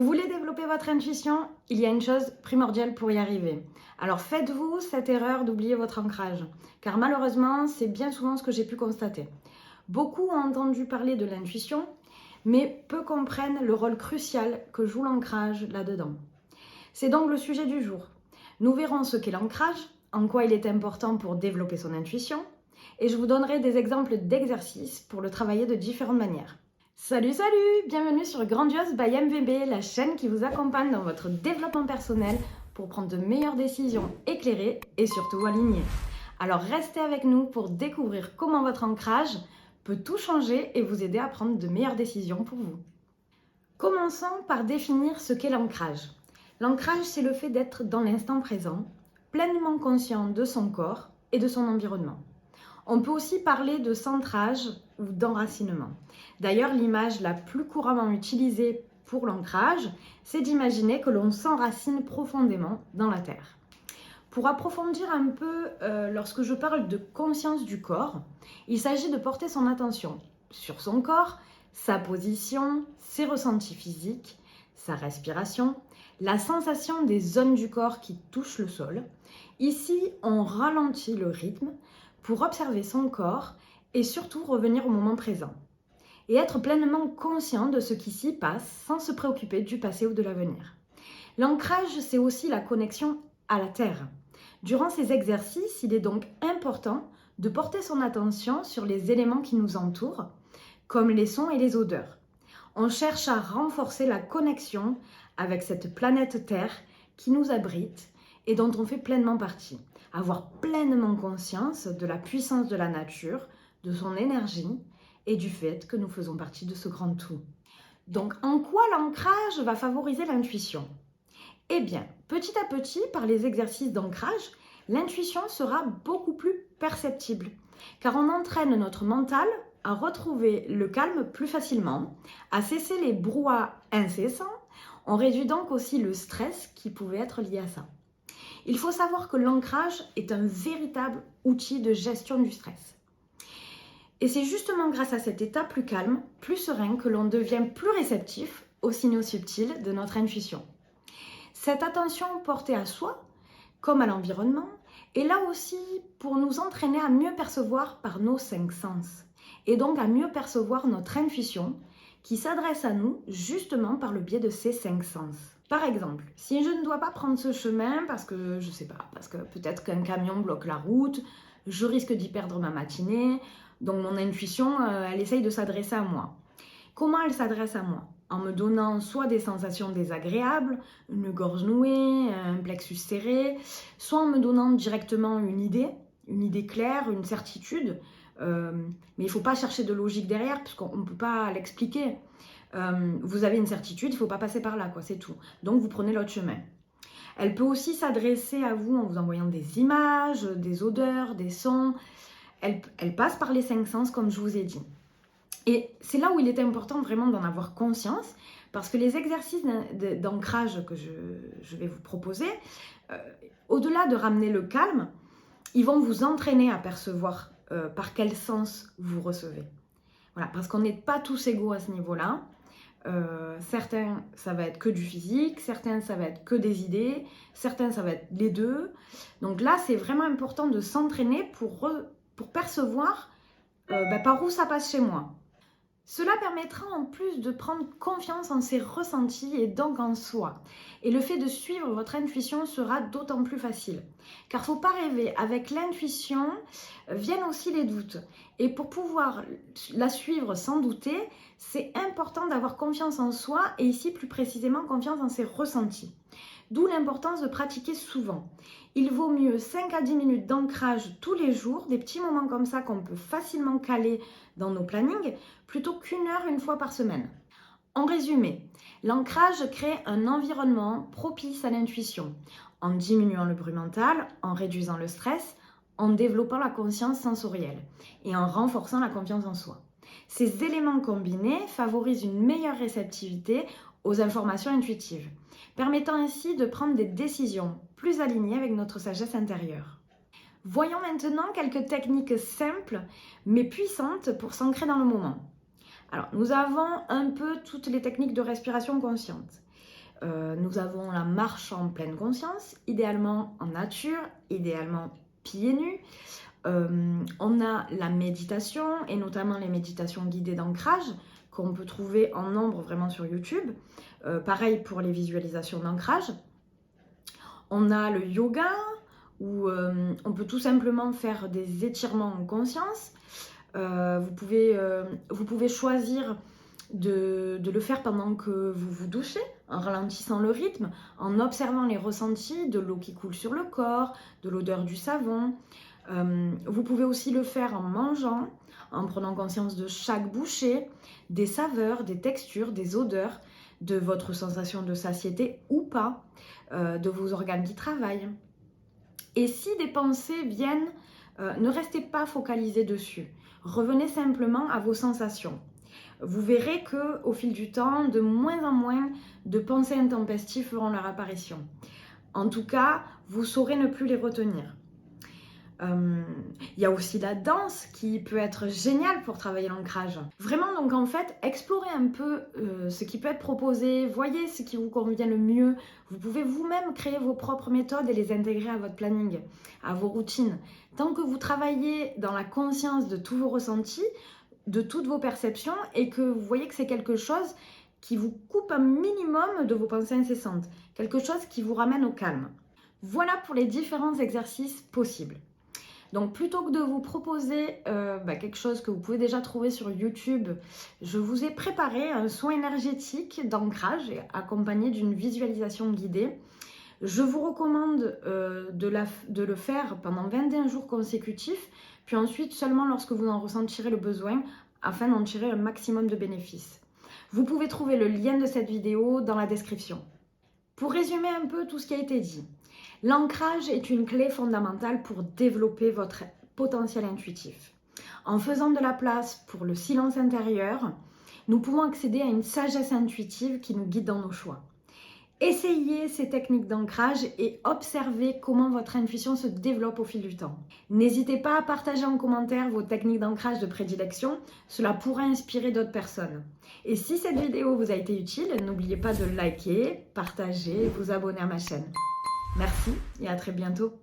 Vous voulez développer votre intuition? Il y a une chose primordiale pour y arriver. Alors faites-vous cette erreur d'oublier votre ancrage, car malheureusement, c'est bien souvent ce que j'ai pu constater. Beaucoup ont entendu parler de l'intuition, mais peu comprennent le rôle crucial que joue l'ancrage là-dedans. C'est donc le sujet du jour. Nous verrons ce qu'est l'ancrage, en quoi il est important pour développer son intuition, et je vous donnerai des exemples d'exercices pour le travailler de différentes manières. Salut, bienvenue sur Grandiose by MVB, la chaîne qui vous accompagne dans votre développement personnel pour prendre de meilleures décisions éclairées et surtout alignées. Alors restez avec nous pour découvrir comment votre ancrage peut tout changer et vous aider à prendre de meilleures décisions pour vous. Commençons par définir ce qu'est l'ancrage. L'ancrage, c'est le fait d'être dans l'instant présent, pleinement conscient de son corps et de son environnement. On peut aussi parler de centrage ou d'enracinement. D'ailleurs, l'image la plus couramment utilisée pour l'ancrage, c'est d'imaginer que l'on s'enracine profondément dans la terre. Pour approfondir un peu, lorsque je parle de conscience du corps, il s'agit de porter son attention sur son corps, sa position, ses ressentis physiques, sa respiration, la sensation des zones du corps qui touchent le sol. Ici, on ralentit le rythme pour observer son corps et surtout revenir au moment présent. Et être pleinement conscient de ce qui s'y passe sans se préoccuper du passé ou de l'avenir. L'ancrage, c'est aussi la connexion à la terre. Durant ces exercices, il est donc important de porter son attention sur les éléments qui nous entourent, comme les sons et les odeurs. On cherche à renforcer la connexion avec cette planète Terre qui nous abrite et dont on fait pleinement partie. Avoir pleinement conscience de la puissance de la nature, de son énergie et du fait que nous faisons partie de ce grand tout. Donc, en quoi l'ancrage va favoriser l'intuition? Eh bien, petit à petit, par les exercices d'ancrage, l'intuition sera beaucoup plus perceptible, car on entraîne notre mental à retrouver le calme plus facilement, à cesser les brouhahas incessants. On réduit donc aussi le stress qui pouvait être lié à ça. Il faut savoir que l'ancrage est un véritable outil de gestion du stress. Et c'est justement grâce à cet état plus calme, plus serein, que l'on devient plus réceptif aux signaux subtils de notre intuition. Cette attention portée à soi, comme à l'environnement, est là aussi pour nous entraîner à mieux percevoir par nos 5 sens, et donc à mieux percevoir notre intuition qui s'adresse à nous justement par le biais de ces 5 sens. Par exemple, si je ne dois pas prendre ce chemin parce que, je sais pas, parce que peut-être qu'un camion bloque la route, je risque d'y perdre ma matinée, donc mon intuition, elle essaye de s'adresser à moi. Comment elle s'adresse à moi? En me donnant soit des sensations désagréables, une gorge nouée, un plexus serré, soit en me donnant directement une idée claire, une certitude. Mais il ne faut pas chercher de logique derrière, puisqu'on ne peut pas l'expliquer. Vous avez une certitude, il ne faut pas passer par là, quoi, c'est tout. Donc vous prenez l'autre chemin. Elle peut aussi s'adresser à vous en vous envoyant des images, des odeurs, des sons. Elle passe par les 5 sens, comme je vous ai dit. Et c'est là où il est important vraiment d'en avoir conscience, parce que les exercices d'ancrage que je vais vous proposer, au-delà de ramener le calme, ils vont vous entraîner à percevoir par quel sens vous recevez. Voilà, parce qu'on n'est pas tous égaux à ce niveau-là. Certains, ça va être que du physique, certains, ça va être que des idées, certains, ça va être les deux. Donc là, c'est vraiment important de s'entraîner pour percevoir par où ça passe chez moi. Cela permettra en plus de prendre confiance en ses ressentis et donc en soi. Et le fait de suivre votre intuition sera d'autant plus facile. Car il ne faut pas rêver, avec l'intuition viennent aussi les doutes. Et pour pouvoir la suivre sans douter, c'est important d'avoir confiance en soi et ici plus précisément confiance en ses ressentis. D'où l'importance de pratiquer souvent. Il vaut mieux 5 à 10 minutes d'ancrage tous les jours, des petits moments comme ça qu'on peut facilement caler dans nos plannings, plutôt qu'1 heure une fois par semaine. En résumé, l'ancrage crée un environnement propice à l'intuition, en diminuant le bruit mental, en réduisant le stress, en développant la conscience sensorielle et en renforçant la confiance en soi. Ces éléments combinés favorisent une meilleure réceptivité aux informations intuitives, permettant ainsi de prendre des décisions plus alignées avec notre sagesse intérieure. Voyons maintenant quelques techniques simples mais puissantes pour s'ancrer dans le moment. Alors, nous avons un peu toutes les techniques de respiration consciente. Nous avons la marche en pleine conscience, idéalement en nature, idéalement pieds nus. On a la méditation et notamment les méditations guidées d'ancrage qu'on peut trouver en nombre vraiment sur YouTube. Pareil pour les visualisations d'ancrage. On a le yoga où on peut tout simplement faire des étirements en conscience. Vous pouvez choisir de le faire pendant que vous vous douchez, en ralentissant le rythme, en observant les ressentis de l'eau qui coule sur le corps, de l'odeur du savon. Vous pouvez aussi le faire en mangeant, en prenant conscience de chaque bouchée, des saveurs, des textures, des odeurs, de votre sensation de satiété ou pas, de vos organes qui travaillent. Et si des pensées viennent, ne restez pas focalisé dessus. Revenez simplement à vos sensations. Vous verrez qu'au fil du temps, de moins en moins de pensées intempestives feront leur apparition. En tout cas, vous saurez ne plus les retenir. Il y a aussi la danse qui peut être géniale pour travailler l'ancrage. Vraiment, donc en fait, explorez un peu ce qui peut être proposé, voyez ce qui vous convient le mieux. Vous pouvez vous-même créer vos propres méthodes et les intégrer à votre planning, à vos routines. Tant que vous travaillez dans la conscience de tous vos ressentis, de toutes vos perceptions et que vous voyez que c'est quelque chose qui vous coupe un minimum de vos pensées incessantes, quelque chose qui vous ramène au calme. Voilà pour les différents exercices possibles. Donc plutôt que de vous proposer quelque chose que vous pouvez déjà trouver sur YouTube, je vous ai préparé un soin énergétique d'ancrage accompagné d'une visualisation guidée. Je vous recommande de le faire pendant 21 jours consécutifs, puis ensuite seulement lorsque vous en ressentirez le besoin, afin d'en tirer un maximum de bénéfices. Vous pouvez trouver le lien de cette vidéo dans la description. Pour résumer un peu tout ce qui a été dit, l'ancrage est une clé fondamentale pour développer votre potentiel intuitif. En faisant de la place pour le silence intérieur, nous pouvons accéder à une sagesse intuitive qui nous guide dans nos choix. Essayez ces techniques d'ancrage et observez comment votre intuition se développe au fil du temps. N'hésitez pas à partager en commentaire vos techniques d'ancrage de prédilection, cela pourra inspirer d'autres personnes. Et si cette vidéo vous a été utile, n'oubliez pas de liker, partager et vous abonner à ma chaîne. Merci et à très bientôt.